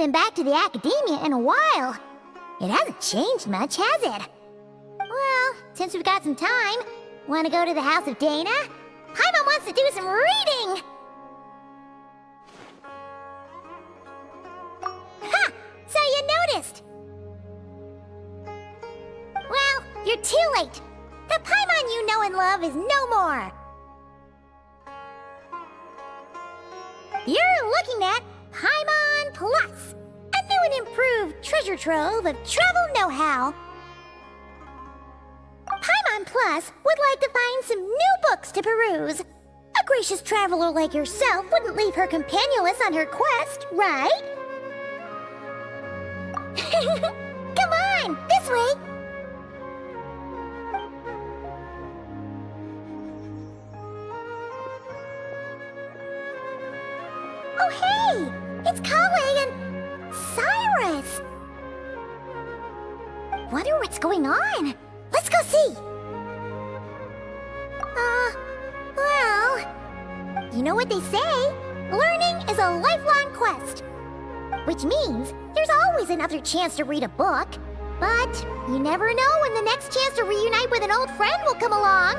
been back to the academia in a while. It hasn't changed much, has it? Well, since we've got some time, want to go to the house of Dana? Paimon wants to do some reading! Ha! So you noticed! Well, you're too late. The Paimon you know and love is no more. You're looking at Paimon Plus, a new and improved treasure trove of travel know-how. Paimon Plus would like to find some new books to peruse. A gracious traveler like yourself wouldn't leave her companionless on her quest, right? Come on, this way! Oh hey! It's Kale and Cyrus! Wonder what's going on? Let's go see! Well... You know what they say? Learning is a lifelong quest. Which means there's always another chance to read a book. But you never know when the next chance to reunite with an old friend will come along.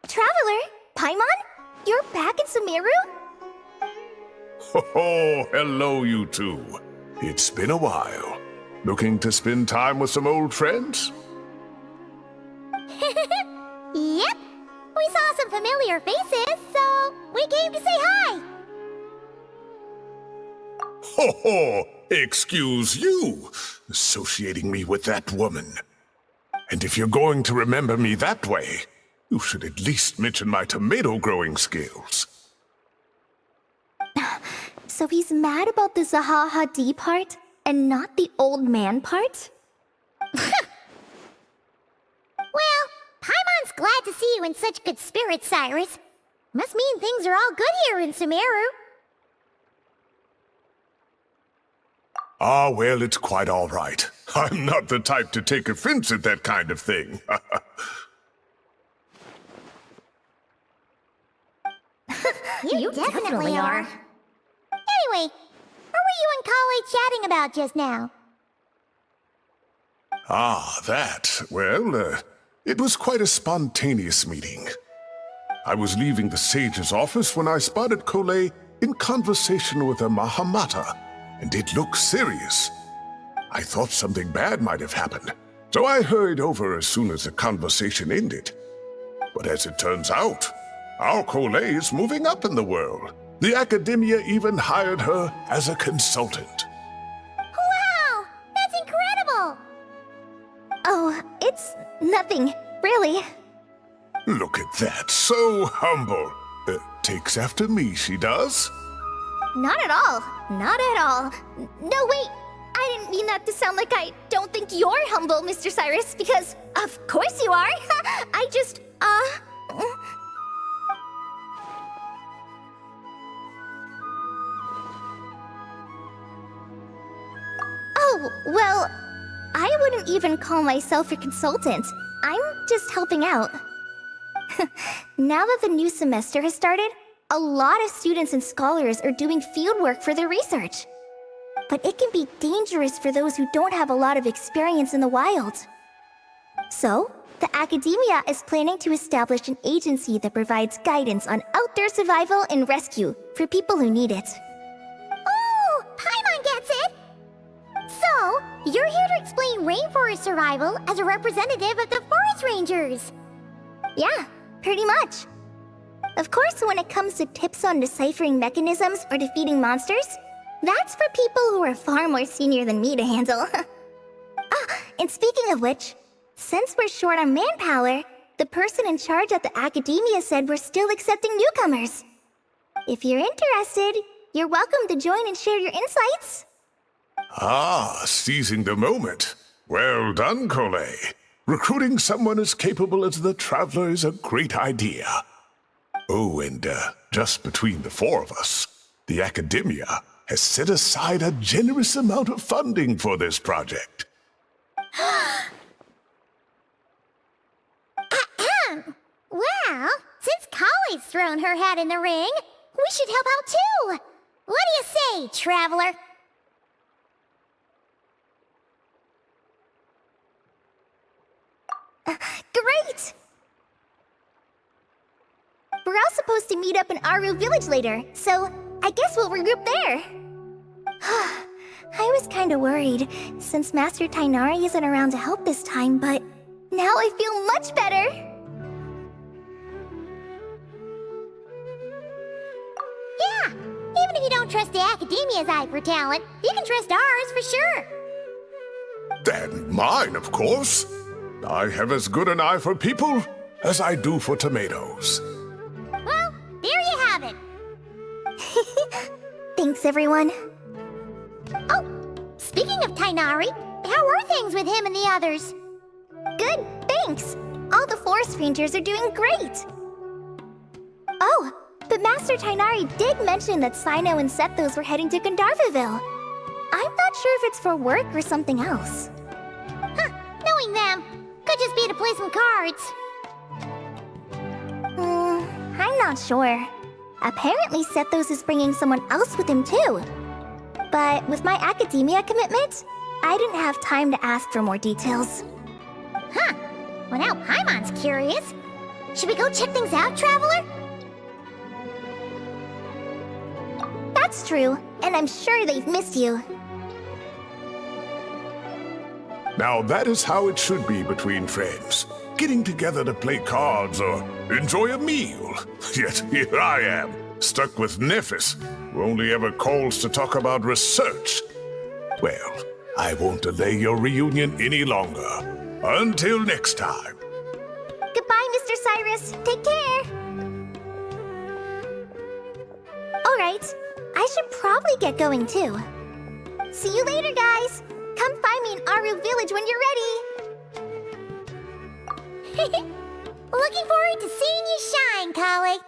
Traveler, Paimon? You're back in Sumeru? Oh, hello, you two. It's been a while. Looking to spend time with some old friends? Yep. We saw some familiar faces, so we came to say hi. Ho ho! Excuse you, associating me with that woman. And if you're going to remember me that way, you should at least mention my tomato-growing skills. So he's mad about the Zaha D part, and not the old man part? Well, Paimon's glad to see you in such good spirits, Cyrus. Must mean things are all good here in Sumeru. Ah, well, it's quite all right. I'm not the type to take offense at that kind of thing. You definitely are. Anyway, what were you and Kale chatting about just now? Ah, that. Well, it was quite a spontaneous meeting. I was leaving the sage's office when I spotted Kale in conversation with a Mahamata, and it looked serious. I thought something bad might have happened, so I hurried over as soon as the conversation ended. But as it turns out, our Kale is moving up in the world. The academia even hired her as a consultant. Wow! That's incredible! Oh, it's nothing, really. Look at that, so humble. Takes after me, she does. Not at all. Not at all. No, wait. I didn't mean that to sound like I don't think you're humble, Mr. Cyrus, because of course you are. I just, Oh, well, I wouldn't even call myself a consultant. I'm just helping out. Now that the new semester has started, a lot of students and scholars are doing fieldwork for their research. But it can be dangerous for those who don't have a lot of experience in the wild. So, the academia is planning to establish an agency that provides guidance on outdoor survival and rescue for people who need it. Oh, Paimon gets it! So, you're here to explain rainforest survival as a representative of the forest rangers. Yeah, pretty much. Of course, when it comes to tips on deciphering mechanisms or defeating monsters, that's for people who are far more senior than me to handle. And speaking of which, since we're short on manpower, the person in charge at the academia said we're still accepting newcomers. If you're interested, you're welcome to join and share your insights. Ah, seizing the moment. Well done, Kale. Recruiting someone as capable as the Traveler is a great idea. Oh, and just between the four of us, the academia has set aside a generous amount of funding for this project. Well, since Kali's thrown her hat in the ring, we should help out too. What do you say, traveler? Great! We're all supposed to meet up in Aru Village later, so I guess we'll regroup there. I was kinda worried, since Master Tainari isn't around to help this time, but now I feel much better! Yeah, even if you don't trust the Academia's eye for talent, you can trust ours for sure. And mine, of course. I have as good an eye for people as I do for tomatoes. Well, there you have it. Thanks, everyone. Oh, speaking of Tainari, how are things with him and the others? Good, thanks! All the forest rangers are doing great! Oh, but Master Tainari did mention that Sino and Sethos were heading to Gandharvaville. I'm not sure if it's for work or something else. Huh, knowing them, could just be to play some cards. I'm not sure. Apparently Sethos is bringing someone else with him too. But with my academia commitment, I didn't have time to ask for more details. Huh, well now Paimon's curious. Should we go check things out, traveler? That's true, and I'm sure they've missed you. Now that is how it should be between friends. Getting together to play cards or enjoy a meal. Yet here I am, stuck with Nephis, who only ever calls to talk about research. Well, I won't delay your reunion any longer. Until next time. Goodbye, Mr. Cyrus. Take care. Alright, I should probably get going too. See you later, guys. Come find me in Aru Village when you're ready. Looking forward to seeing you shine, Kali.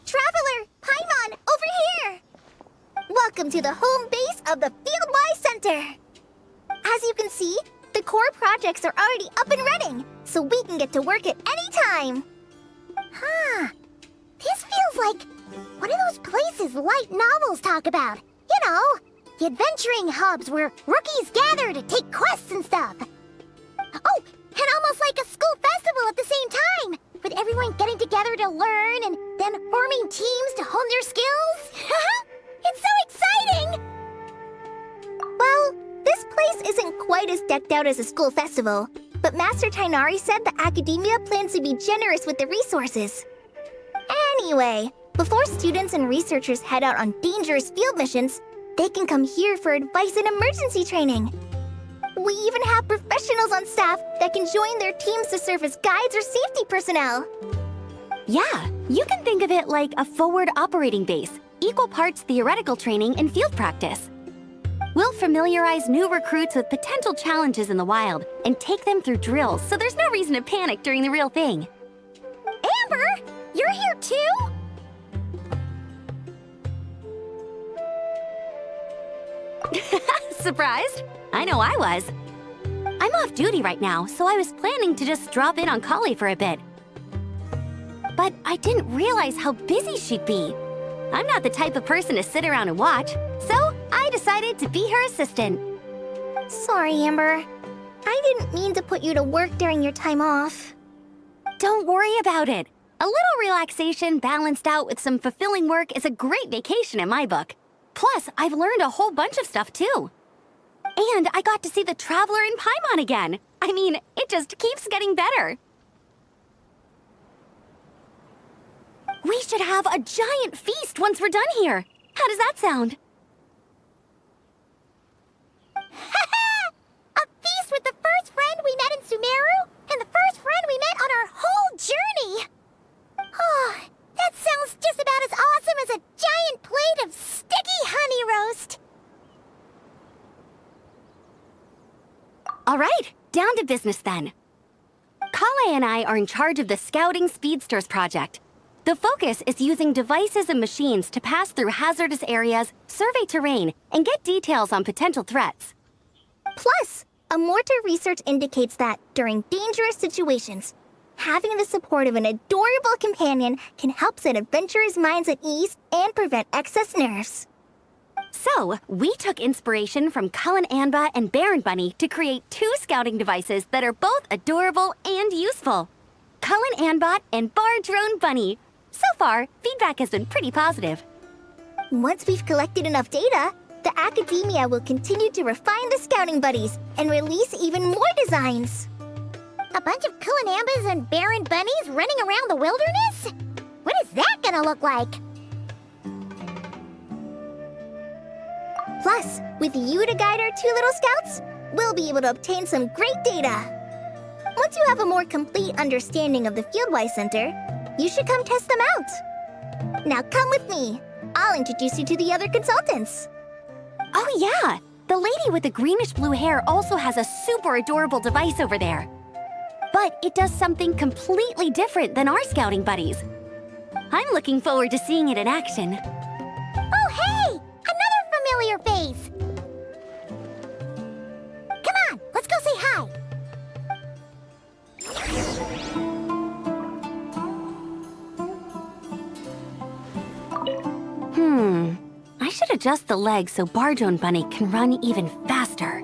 Traveler! Paimon, over here! Welcome to the home base of the Field-wise Center! As you can see, the core projects are already up and running, so we can get to work at any time! Huh. This feels like one of those places light novels talk about. You know, the adventuring hubs where rookies gather to take quests and stuff. Oh, and almost like a school festival at the same time, with everyone getting together to learn and then forming teams to hone their skills. It's so exciting! Well, this place isn't quite as decked out as a school festival, but Master Tainari said the Academia plans to be generous with the resources. Anyway, before students and researchers head out on dangerous field missions, they can come here for advice and emergency training. We even have professionals on staff that can join their teams to serve as guides or safety personnel. Yeah, you can think of it like a forward operating base, equal parts theoretical training and field practice. We'll familiarize new recruits with potential challenges in the wild and take them through drills so there's no reason to panic during the real thing. Amber, you're here too? Surprised? I know I was. I'm off duty right now, so I was planning to just drop in on Kali for a bit. But I didn't realize how busy she'd be. I'm not the type of person to sit around and watch, so I decided to be her assistant. Sorry, Amber. I didn't mean to put you to work during your time off. Don't worry about it. A little relaxation balanced out with some fulfilling work is a great vacation in my book. Plus, I've learned a whole bunch of stuff too. And I got to see the Traveler in Paimon again. I mean, it just keeps getting better. We should have a giant feast once we're done here. How does that sound? A feast with the first friend we met in Sumeru and the first friend we met on our whole journey. Oh, that sounds just about as awesome as a giant plate of sticky honey roast. All right, down to business then. Kale and I are in charge of the Scouting Speedsters project. The focus is using devices and machines to pass through hazardous areas, survey terrain, and get details on potential threats. Plus, a mortar research indicates that during dangerous situations, having the support of an adorable companion can help set adventurers' minds at ease and prevent excess nerves. So, we took inspiration from Cullen Anba and Baron Bunny to create 2 scouting devices that are both adorable and useful. Cullen Anbot and Bar Drone Bunny. So far, feedback has been pretty positive. Once we've collected enough data, the academia will continue to refine the scouting buddies and release even more designs. A bunch of Kulanambas and Baron Bunnies running around the wilderness? What is that gonna look like? Plus, with you to guide our 2 little scouts, we'll be able to obtain some great data. Once you have a more complete understanding of the Fieldwise Center, you should come test them out. Now come with me. I'll introduce you to the other consultants. Oh yeah, the lady with the greenish-blue hair also has a super adorable device over there. But it does something completely different than our scouting buddies. I'm looking forward to seeing it in action. Oh, hey! Another familiar face! Come on, let's go say hi! I should adjust the legs so Bardrone Bunny can run even faster.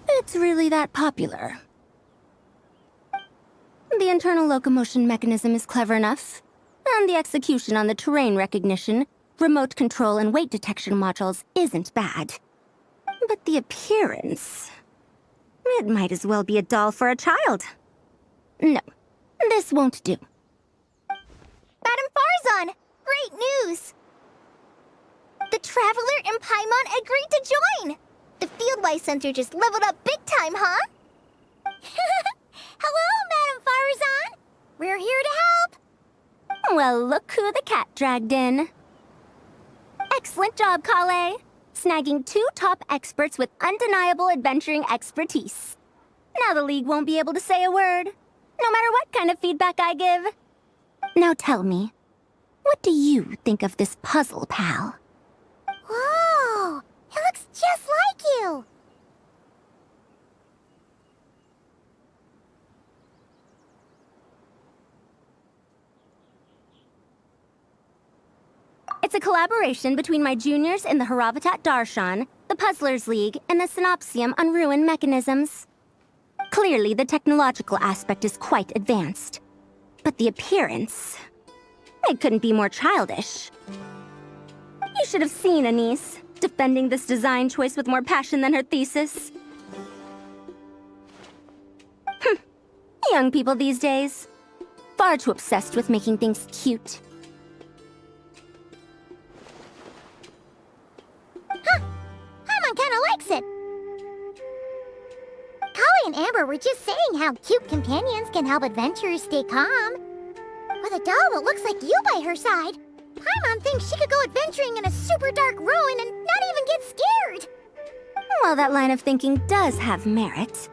It's really that popular. The internal locomotion mechanism is clever enough, and the execution on the terrain recognition, remote control, and weight detection modules isn't bad. But the appearance... it might as well be a doll for a child. No, this won't do. Madam Farzan, great news! The Traveler and Paimon agreed to join! The Fieldwise Center just leveled up big time, huh? Hello, Madam Farzan! We're here to help! Well, look who the cat dragged in. Excellent job, Kale. Snagging 2 top experts with undeniable adventuring expertise. Now the League won't be able to say a word, no matter what kind of feedback I give. Now tell me, what do you think of this puzzle, pal? Whoa! It looks just like you! It's a collaboration between my juniors in the Haravatat Darshan, the Puzzlers League, and the Synopsium on Ruin Mechanisms. Clearly, the technological aspect is quite advanced. But the appearance... it couldn't be more childish. You should have seen Anise, defending this design choice with more passion than her thesis. Young people these days. Far too obsessed with making things cute. Paimon kinda likes it. Kali and Amber were just saying how cute companions can help adventurers stay calm. With a doll that looks like you by her side, Paimon thinks she could go adventuring in a super dark ruin and not even get scared. Well, that line of thinking does have merit.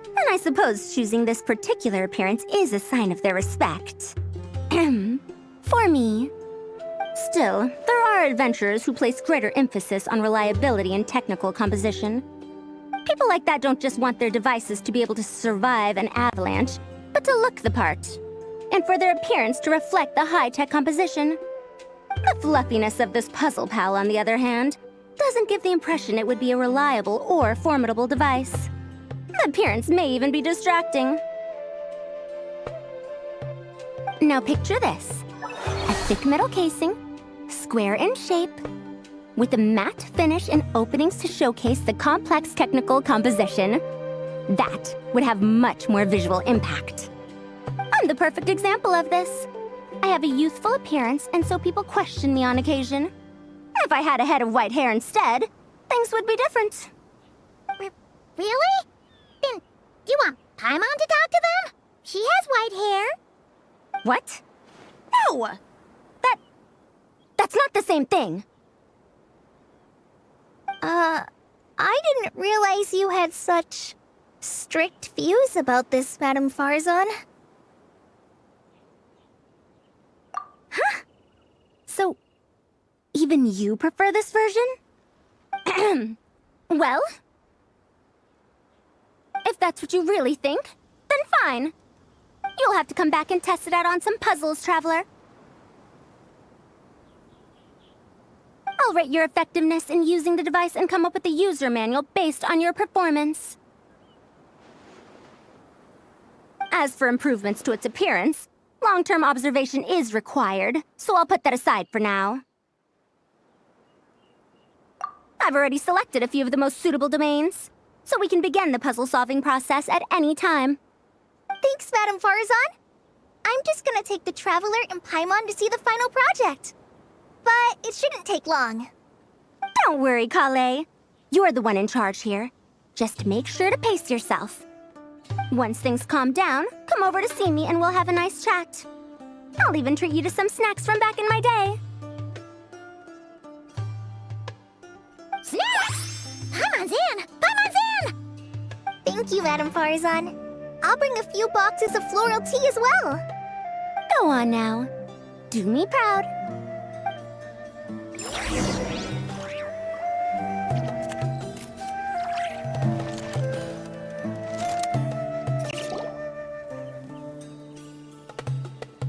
And I suppose choosing this particular appearance is a sign of their respect. For me. Still, there are adventurers who place greater emphasis on reliability and technical composition. People like that don't just want their devices to be able to survive an avalanche, but to look the part. And for their appearance to reflect the high-tech composition. The fluffiness of this puzzle pal, on the other hand, doesn't give the impression it would be a reliable or formidable device. The appearance may even be distracting. Now picture this. A thick metal casing, square in shape, with a matte finish and openings to showcase the complex technical composition. That would have much more visual impact. I'm the perfect example of this. I have a youthful appearance, and so people question me on occasion. If I had a head of white hair instead, things would be different. Really? Then, do you want Paimon to talk to them? She has white hair. What? No! That's not the same thing. I didn't realize you had such strict views about this, Madame Farzan. Huh? So, even you prefer this version? Well, if that's what you really think, then fine. You'll have to come back and test it out on some puzzles, Traveler. I'll rate your effectiveness in using the device and come up with a user manual based on your performance. As for improvements to its appearance, long-term observation is required, so I'll put that aside for now. I've already selected a few of the most suitable domains, so we can begin the puzzle-solving process at any time. Thanks, Madame Farzan. I'm just gonna take the Traveler and Paimon to see the final project. But it shouldn't take long. Don't worry, Kale. You're the one in charge here. Just make sure to pace yourself. Once things calm down, come over to see me and we'll have a nice chat. I'll even treat you to some snacks from back in my day. Snacks! Paimon's in! Paimon's in! Thank you, Madame Farzan. I'll bring a few boxes of floral tea as well. Go on now. Do me proud.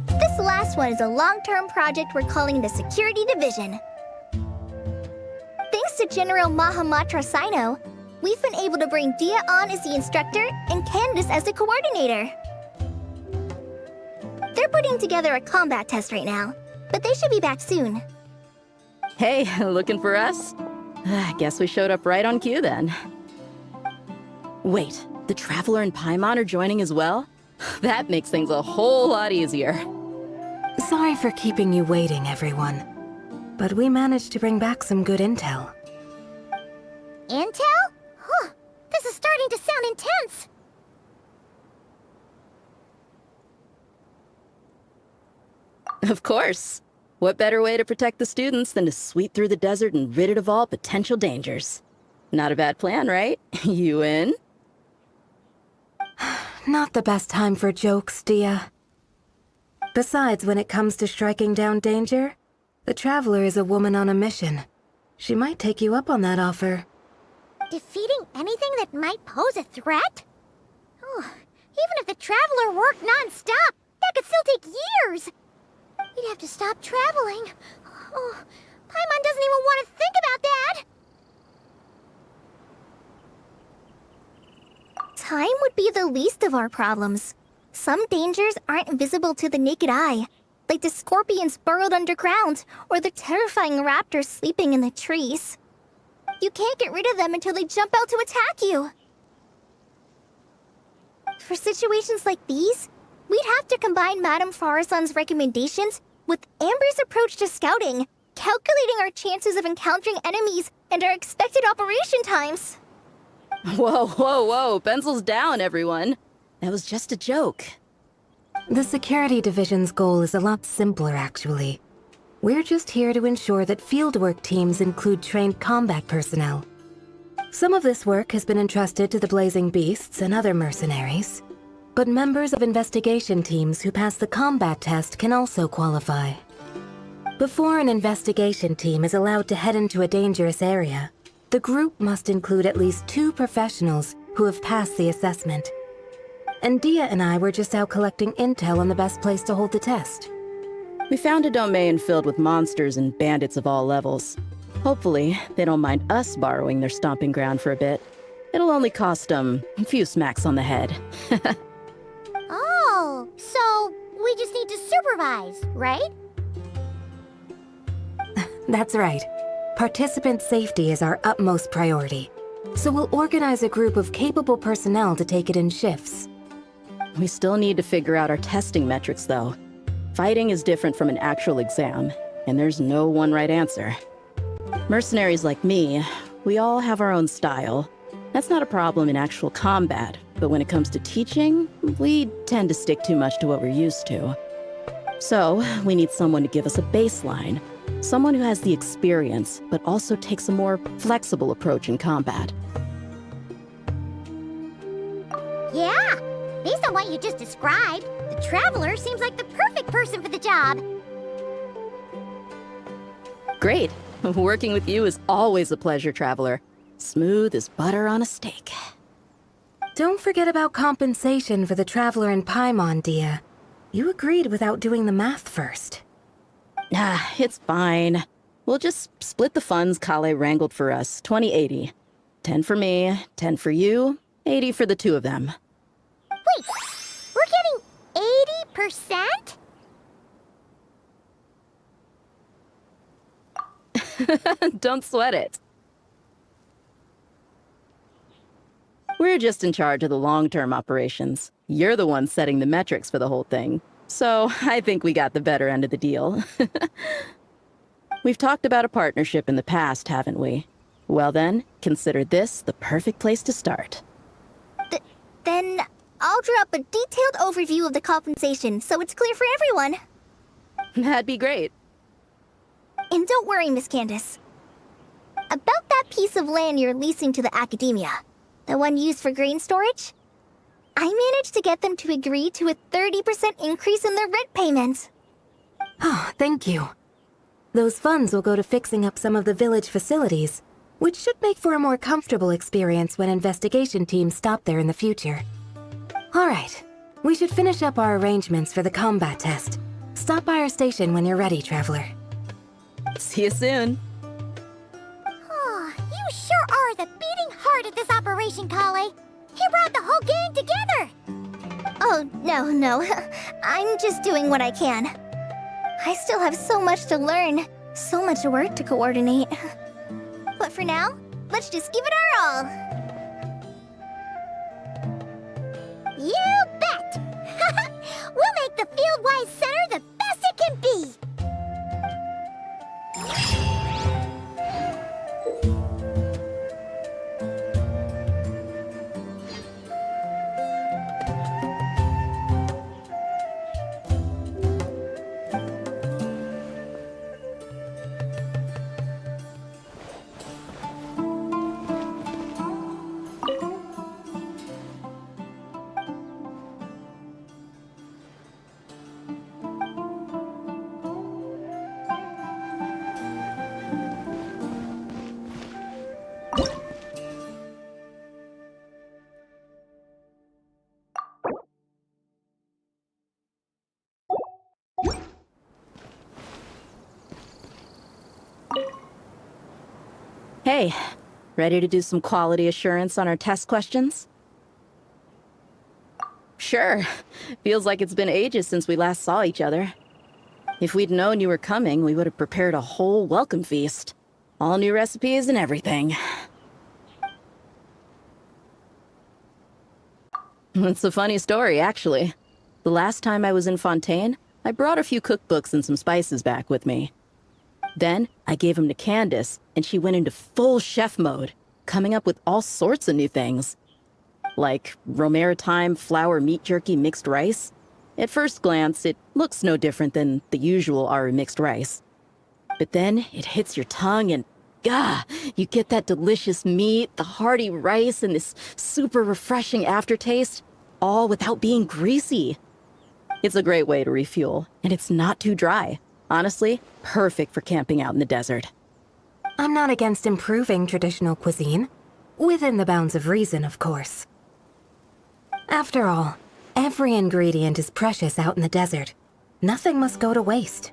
This last one is a long-term project we're calling the Security Division. Thanks to General Mahamatra Sino, we've been able to bring Dia on as the instructor and Candace as the coordinator. They're putting together a combat test right now, but they should be back soon. Hey, looking for us? Guess we showed up right on cue then. Wait, the Traveler and Paimon are joining as well? That makes things a whole lot easier. Sorry for keeping you waiting, everyone. But we managed to bring back some good intel. Intel? Huh. This is starting to sound intense. Of course. What better way to protect the students than to sweep through the desert and rid it of all potential dangers? Not a bad plan, right? You in? Not the best time for jokes, Dia. Besides, when it comes to striking down danger, the Traveler is a woman on a mission. She might take you up on that offer. Defeating anything that might pose a threat? Oh, even if the Traveler worked non-stop, that could still take years. We'd have to stop traveling. Oh, Paimon doesn't even want to think about that. Time would be the least of our problems. Some dangers aren't visible to the naked eye, like the scorpions burrowed underground or the terrifying raptors sleeping in the trees. You can't get rid of them until they jump out to attack you. For situations like these, we'd have to combine Madame Farazan's recommendations with Amber's approach to scouting, calculating our chances of encountering enemies and our expected operation times. Whoa, whoa, whoa, pencils down, everyone. That was just a joke. The security division's goal is a lot simpler, actually. We're just here to ensure that fieldwork teams include trained combat personnel. Some of this work has been entrusted to the Blazing Beasts and other mercenaries, but members of investigation teams who pass the combat test can also qualify. Before an investigation team is allowed to head into a dangerous area, the group must include at least 2 professionals who have passed the assessment. And Dia and I were just out collecting intel on the best place to hold the test. We found a domain filled with monsters and bandits of all levels. Hopefully, they don't mind us borrowing their stomping ground for a bit. It'll only cost them a few smacks on the head. Oh, so we just need to supervise, right? That's right. Participant safety is our utmost priority. So we'll organize a group of capable personnel to take it in shifts. We still need to figure out our testing metrics, though. Fighting is different from an actual exam, and there's no one right answer. Mercenaries like me, we all have our own style. That's not a problem in actual combat, but when it comes to teaching, we tend to stick too much to what we're used to. So, we need someone to give us a baseline. Someone who has the experience, but also takes a more flexible approach in combat. Yeah, based on what you just described, the Traveler seems like the perfect person for the job. Great. Working with you is always a pleasure, Traveler. Smooth as butter on a steak. Don't forget about compensation for the Traveler in Paimon, Dia. You agreed without doing the math first. Ah, it's fine. We'll just split the funds Kale wrangled for us, 20-80. 10 for me, 10 for you, 80 for the 2 of them. Wait, we're getting 80%? Don't sweat it. We're just in charge of the long-term operations. You're the one setting the metrics for the whole thing. So I think we got the better end of the deal. We've talked about a partnership in the past, haven't we? Well then, consider this the perfect place to start. Then I'll draw up a detailed overview of the compensation so it's clear for everyone. That'd be great. And don't worry, Miss Candace. About that piece of land you're leasing to the academia, the one used for grain storage, I managed to get them to agree to a 30% increase in their rent payments. Oh, thank you. Those funds will go to fixing up some of the village facilities, which should make for a more comfortable experience when investigation teams stop there in the future. All right, we should finish up our arrangements for the combat test. Stop by our station when you're ready, Traveler. See you soon. Oh, you sure are the beating heart of this operation, Kale. He brought the whole gang together. Oh, no. I'm just doing what I can. I still have so much to learn, so much work to coordinate. But for now, let's just give it our all. You bet! We'll make the Fieldwise Center the best it can be! Hey, ready to do some quality assurance on our test questions? Sure. Feels like it's been ages since we last saw each other. If we'd known you were coming, we would have prepared a whole welcome feast. All new recipes and everything. It's a funny story, actually. The last time I was in Fontaine, I brought a few cookbooks and some spices back with me. Then I gave him to Candace, and she went into full chef mode, coming up with all sorts of new things. Like romaritime flour meat jerky mixed rice. At first glance, it looks no different than the usual Aru mixed rice. But then it hits your tongue and, gah, you get that delicious meat, the hearty rice, and this super refreshing aftertaste, all without being greasy. It's a great way to refuel, and it's not too dry. Honestly, perfect for camping out in the desert. I'm not against improving traditional cuisine. Within the bounds of reason, of course. After all, every ingredient is precious out in the desert. Nothing must go to waste.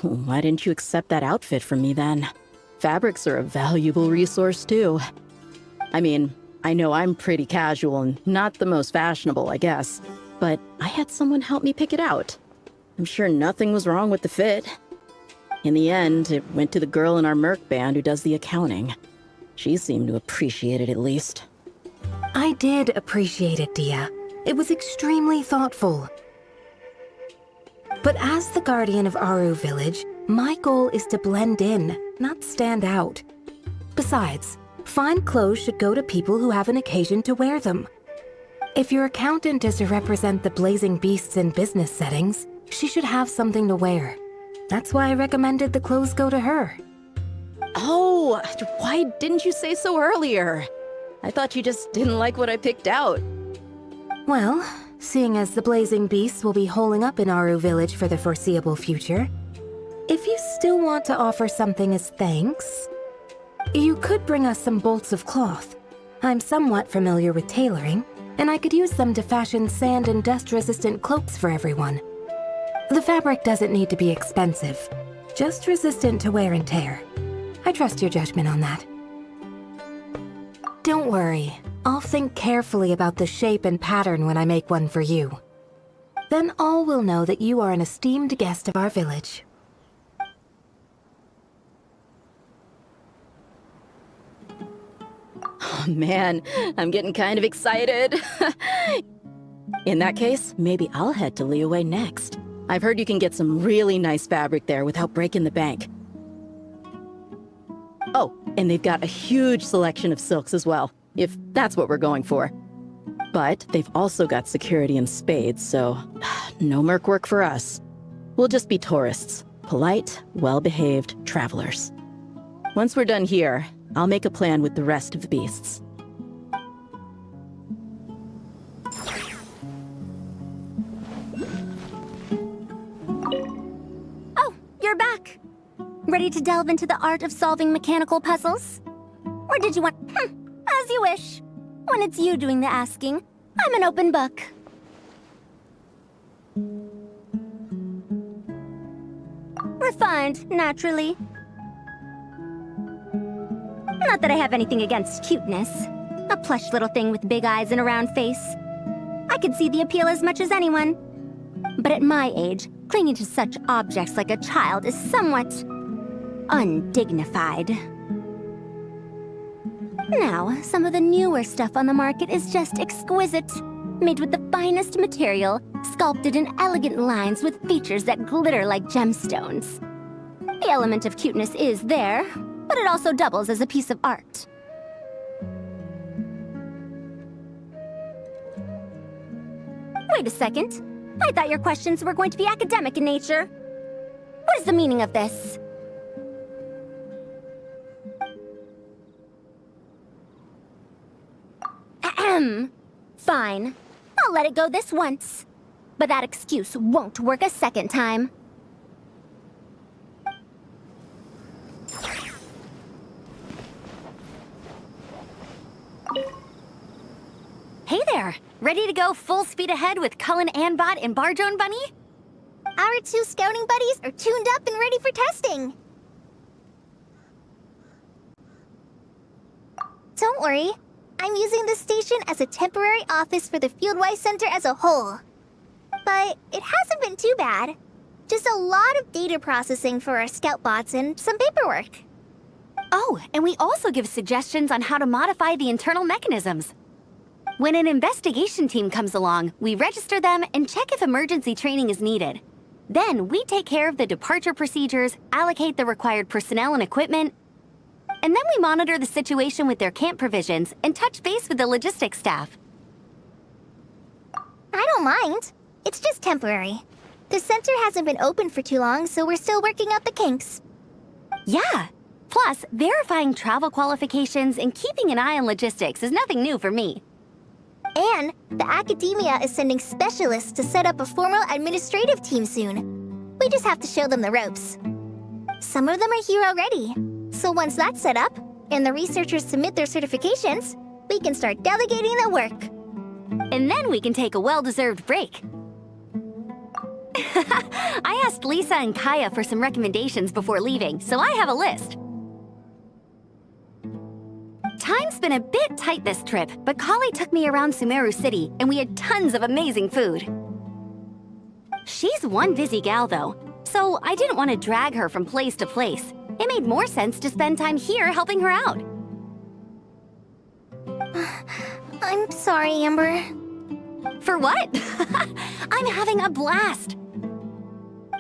Why didn't you accept that outfit from me then? Fabrics are a valuable resource too. I mean, I know I'm pretty casual and not the most fashionable, I guess, but I had someone help me pick it out. I'm sure nothing was wrong with the fit. In the end, it went to the girl in our Merc band who does the accounting. She seemed to appreciate it at least. I did appreciate it, Dia. It was extremely thoughtful. But as the guardian of Aru Village, my goal is to blend in, not stand out. Besides, fine clothes should go to people who have an occasion to wear them. If your accountant is to represent the blazing beasts in business settings, she should have something to wear. That's why I recommended the clothes go to her. Oh, why didn't you say so earlier? I thought you just didn't like what I picked out. Well, seeing as the blazing beasts will be holing up in Aru Village for the foreseeable future, if you still want to offer something as thanks, you could bring us some bolts of cloth. I'm somewhat familiar with tailoring, and I could use them to fashion sand and dust-resistant cloaks for everyone. The fabric doesn't need to be expensive, just resistant to wear and tear. I trust your judgment on that. Don't worry, I'll think carefully about the shape and pattern when I make one for you. Then all will know that you are an esteemed guest of our village. Oh man, I'm getting kind of excited. In that case, maybe I'll head to Liyue next. I've heard you can get some really nice fabric there without breaking the bank. Oh, and they've got a huge selection of silks as well, if that's what we're going for. But they've also got security in spades, so no merc work for us. We'll just be tourists, polite, well-behaved travelers. Once we're done here, I'll make a plan with the rest of the beasts. Oh, you're back. Ready to delve into the art of solving mechanical puzzles? Or did you want... as you wish. When it's you doing the asking, I'm an open book. Refined, naturally. Not that I have anything against cuteness. A plush little thing with big eyes and a round face. I could see the appeal as much as anyone. But at my age, clinging to such objects like a child is somewhat... undignified. Now, some of the newer stuff on the market is just exquisite. Made with the finest material, sculpted in elegant lines with features that glitter like gemstones. The element of cuteness is there, but it also doubles as a piece of art. Wait a second. I thought your questions were going to be academic in nature. What is the meaning of this? Ahem. Fine. I'll let it go this once. But that excuse won't work a second time. Hey there! Ready to go full speed ahead with Cullen Anbot and Barjone Bunny? Our two scouting buddies are tuned up and ready for testing. Don't worry, I'm using this station as a temporary office for the Fieldwise Center as a whole. But it hasn't been too bad. Just a lot of data processing for our scout bots and some paperwork. Oh, and we also give suggestions on how to modify the internal mechanisms. When an investigation team comes along, we register them and check if emergency training is needed. Then we take care of the departure procedures, allocate the required personnel and equipment, and then we monitor the situation with their camp provisions and touch base with the logistics staff. I don't mind. It's just temporary. The center hasn't been open for too long, so we're still working out the kinks. Yeah. Plus, verifying travel qualifications and keeping an eye on logistics is nothing new for me. And the academia is sending specialists to set up a formal administrative team soon. We just have to show them the ropes. Some of them are here already. So once that's set up, and the researchers submit their certifications, we can start delegating the work. And then we can take a well-deserved break. I asked Lisa and Kaya for some recommendations before leaving, so I have a list. Time's been a bit tight this trip, but Kali took me around Sumeru City, and we had tons of amazing food. She's one busy gal, though, so I didn't want to drag her from place to place. It made more sense to spend time here helping her out. I'm sorry, Amber. For what? I'm having a blast.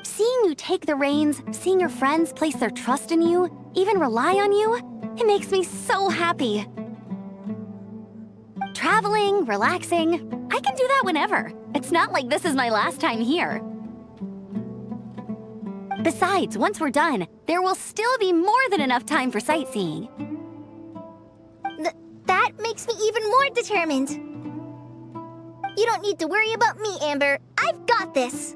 Seeing you take the reins, seeing your friends place their trust in you, even rely on you, it makes me so happy. Traveling, relaxing, I can do that whenever. It's not like this is my last time here. Besides, once we're done, there will still be more than enough time for sightseeing. That makes me even more determined. You don't need to worry about me, Amber. I've got this.